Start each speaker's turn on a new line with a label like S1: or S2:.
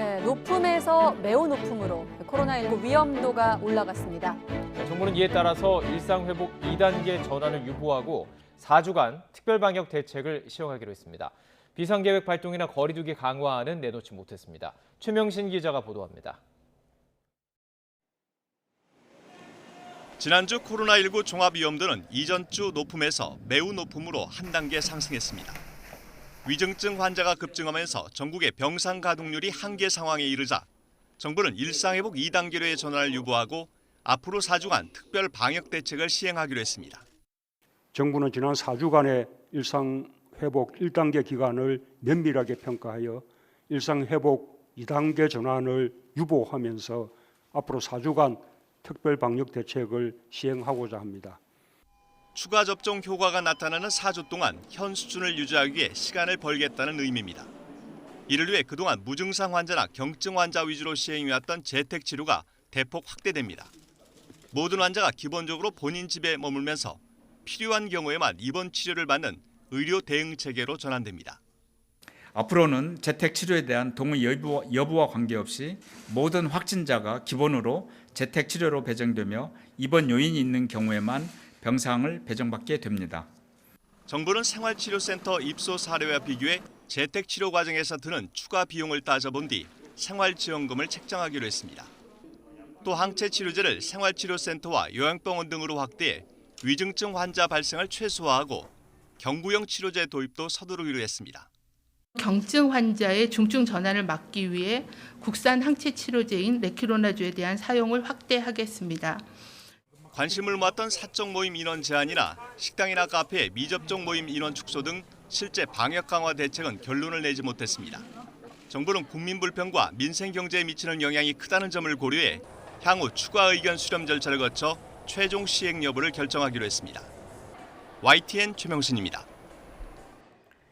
S1: 네, 높음에서 매우 높음으로 코로나19 위험도가 올라갔습니다.
S2: 정부는 이에 따라서 일상회복 2단계 전환을 유보하고 4주간 특별방역 대책을 시행하기로 했습니다. 비상계획 발동이나 거리두기 강화는 내놓지 못했습니다. 최명신 기자가 보도합니다.
S3: 지난주 코로나19 종합위험도는 이전 주 높음에서 매우 높음으로 한 단계 상승했습니다. 위중증 환자가 급증하면서 전국의 병상 가동률이 한계 상황에 이르자 정부는 일상회복 2단계로의 전환을 유보하고 앞으로 4주간 특별 방역 대책을 시행하기로 했습니다.
S4: 정부는 지난 4주간의 일상회복 1단계 기간을 면밀하게 평가하여 일상회복 2단계 전환을 유보하면서 앞으로 4주간 특별 방역 대책을 시행하고자 합니다.
S3: 추가 접종 효과가 나타나는 4주 동안 현 수준을 유지하기 위해 시간을 벌겠다는 의미입니다. 이를 위해 그동안 무증상 환자나 경증 환자 위주로 시행해왔던 재택 치료가 대폭 확대됩니다. 모든 환자가 기본적으로 본인 집에 머물면서 필요한 경우에만 입원 치료를 받는 의료 대응 체계로 전환됩니다.
S5: 앞으로는 재택 치료에 대한 동의 여부와 관계없이 모든 확진자가 기본으로 재택 치료로 배정되며 입원 요인이 있는 경우에만 병상을 배정받게 됩니다.
S3: 정부는 생활치료센터 입소 사례와 비교해 재택 치료 과정에서 드는 추가 비용을 따져본 뒤 생활지원금을 책정하기로 했습니다. 또 항체 치료제를 생활치료센터와 요양병원 등으로 확대해 위중증 환자 발생을 최소화하고 경구용 치료제 도입도 서두르기로 했습니다.
S6: 경증 환자의 중증 전환을 막기 위해 국산 항체 치료제인 레키로나주에 대한 사용을 확대하겠습니다.
S3: 관심을 모았던 사적 모임 인원 제한이나 식당이나 카페의 미접종 모임 인원 축소 등 실제 방역 강화 대책은 결론을 내지 못했습니다. 정부는 국민 불평과 민생 경제에 미치는 영향이 크다는 점을 고려해 향후 추가 의견 수렴 절차를 거쳐 최종 시행 여부를 결정하기로 했습니다. YTN 최명신입니다.